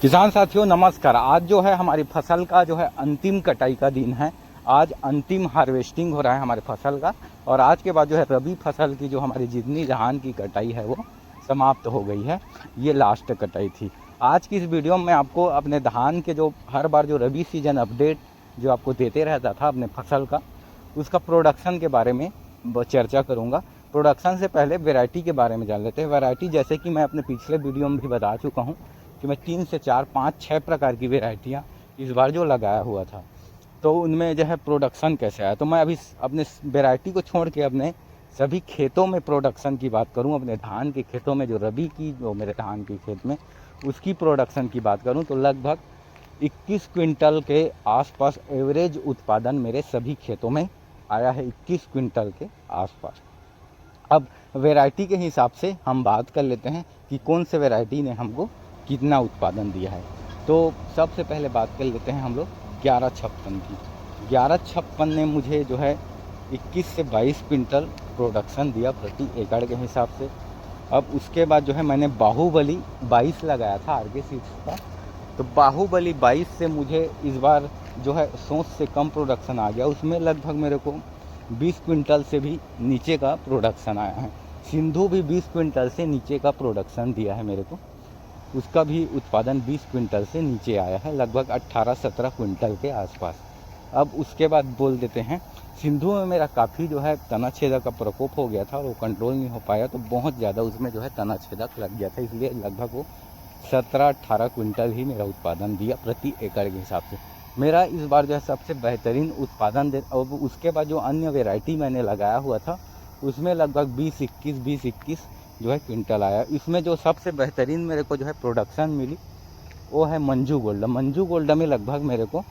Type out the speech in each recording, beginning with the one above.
किसान साथियों नमस्कार। आज जो है हमारी फसल का जो है अंतिम कटाई का दिन है। आज अंतिम हार्वेस्टिंग हो रहा है हमारे फसल का, और आज के बाद जो है रबी फसल की जो हमारी जितनी धान की कटाई है वो समाप्त हो गई है। ये लास्ट कटाई थी। आज की इस वीडियो में आपको अपने धान के जो हर बार जो रबी सीजन अपडेट जो आपको देते रहता था अपने फसल का, उसका प्रोडक्शन के बारे में चर्चा करूँगा। प्रोडक्शन से पहले वैरायटी के बारे में जान लेते हैं। वैरायटी जैसे कि मैं अपने पिछले वीडियो में भी बता चुका हूँ कि मैं 3 से 4, 5, 6 प्रकार की वैरायटियाँ इस बार जो लगाया हुआ था, तो उनमें जो है प्रोडक्शन कैसे आया। तो मैं अभी अपने वैरायटी को छोड़ के अपने सभी खेतों में प्रोडक्शन की बात करूं, अपने धान के खेतों में जो रबी की जो मेरे धान के खेत में उसकी प्रोडक्शन की बात करूं, तो लगभग 21 क्विंटल के आसपास एवरेज उत्पादन मेरे सभी खेतों में आया है। 21 क्विंटल के आसपास। अब वैरायटी के हिसाब से हम बात कर लेते हैं कि कौन से वैरायटी ने हमको कितना उत्पादन दिया है। तो सबसे पहले बात कर लेते हैं हम लोग 1156 की। 1156 ने मुझे जो है 21 से 22 क्विंटल प्रोडक्शन दिया प्रति एकड़ के हिसाब से। अब उसके बाद जो है मैंने बाहुबली 22 लगाया था आरके सीड्स का, तो बाहुबली 22 से मुझे इस बार जो है सोच से कम प्रोडक्शन आ गया। उसमें लगभग मेरे को 20 क्विंटल से भी नीचे का प्रोडक्शन आया है। सिंधु भी 20 क्विंटल से नीचे का प्रोडक्शन दिया है मेरे को, उसका भी उत्पादन 20 क्विंटल से नीचे आया है, लगभग 18-17 क्विंटल के आसपास। अब उसके बाद बोल देते हैं सिंधु में मेरा काफ़ी जो है तना छेदक का प्रकोप हो गया था और वो कंट्रोल नहीं हो पाया, तो बहुत ज़्यादा उसमें जो है तना छेदक लग गया था, इसलिए लगभग वो 17-18 क्विंटल ही मेरा उत्पादन दिया प्रति एकड़ के हिसाब से। मेरा इस बार जो है सबसे बेहतरीन उत्पादन दे। और उसके बाद जो अन्य वेराइटी मैंने लगाया हुआ था उसमें लगभग 20-21 जो है क्विंटल आया। इसमें जो सबसे बेहतरीन मेरे को जो है प्रोडक्शन मिली वो है मंजू गोल्ड। मंजू गोल्ड में लगभग मेरे को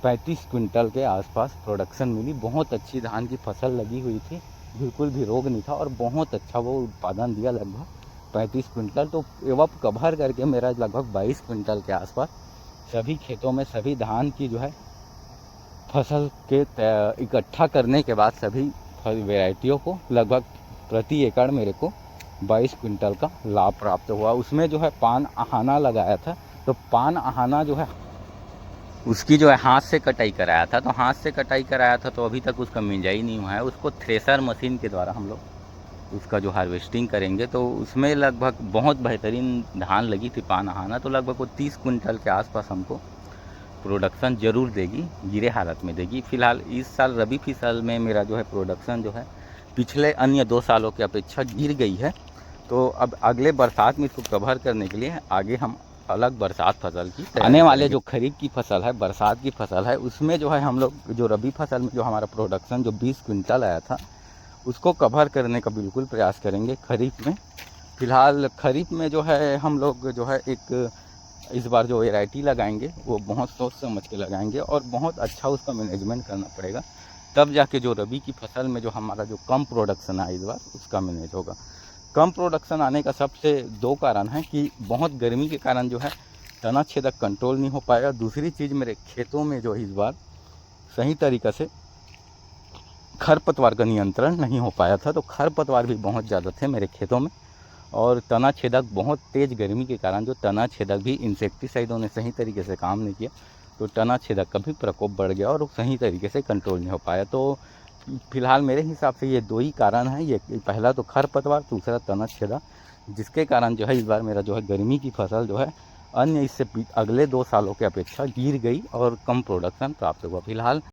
35 क्विंटल के आसपास प्रोडक्शन मिली। बहुत अच्छी धान की फसल लगी हुई थी, बिल्कुल भी रोग नहीं था और बहुत अच्छा वो उत्पादन दिया, लगभग 35 क्विंटल। तो एवं कवर करके मेरा लगभग 22 क्विंटल के आसपास सभी खेतों में सभी धान की जो है फसल के इकट्ठा करने के बाद सभी वेराइटियों को लगभग प्रति एकड़ मेरे को 22 क्विंटल का लाभ प्राप्त हुआ। उसमें जो है पान आहाना लगाया था, तो पान आहाना जो है उसकी जो है हाथ से कटाई कराया था, तो हाथ से कटाई कराया था तो अभी तक उसका मिंजाई नहीं हुआ है। उसको थ्रेसर मशीन के द्वारा हम लोग उसका जो हार्वेस्टिंग करेंगे, तो उसमें लगभग बहुत बेहतरीन धान लगी थी पान आहाना, तो लगभग वो 30 क्विंटल के आसपास हमको प्रोडक्शन ज़रूर देगी, गिरे हालत में देगी। फिलहाल इस साल रबी फसल में मेरा जो है प्रोडक्शन जो है पिछले अन्य 2 सालों की अपेक्षा गिर गई है। तो अब अगले बरसात में इसको कवर करने के लिए आगे हम अलग बरसात फसल की आने वाले जो खरीफ की फसल है, बरसात की फसल है, उसमें जो है हम लोग जो रबी फसल में जो हमारा प्रोडक्शन जो 20 क्विंटल आया था उसको कवर करने का बिल्कुल प्रयास करेंगे खरीफ में। फिलहाल खरीफ में जो है हम लोग जो है एक इस बार जो वैरायटी लगाएंगे वो बहुत सोच समझ के लगाएंगे और बहुत अच्छा उसका मैनेजमेंट करना पड़ेगा, तब जाके जो रबी की फसल में जो हमारा जो कम प्रोडक्शन है इस बार उसका मैनेज होगा। कम प्रोडक्शन आने का सबसे 2 कारण है कि बहुत गर्मी के कारण जो है तना छेदक कंट्रोल नहीं हो पाया। दूसरी चीज़, मेरे खेतों में जो इस बार सही तरीक़े से खरपतवार का नियंत्रण नहीं हो पाया था, तो खरपतवार भी बहुत ज़्यादा थे मेरे खेतों में। और तना छेदक बहुत तेज़ गर्मी के कारण जो तना छेदक भी इंसेक्टिसाइडों ने सही तरीके से काम नहीं किया, तो तना छेदक का भी प्रकोप बढ़ गया और सही तरीके से कंट्रोल नहीं हो पाया। तो फिलहाल मेरे हिसाब से ये 2 ही कारण हैं, ये पहला तो खरपतवार, दूसरा तना छेदक, जिसके कारण जो है इस बार मेरा जो है गर्मी की फसल जो है अन्य इससे अगले 2 सालों की अपेक्षा गिर गई और कम प्रोडक्शन प्राप्त हुआ। फिलहाल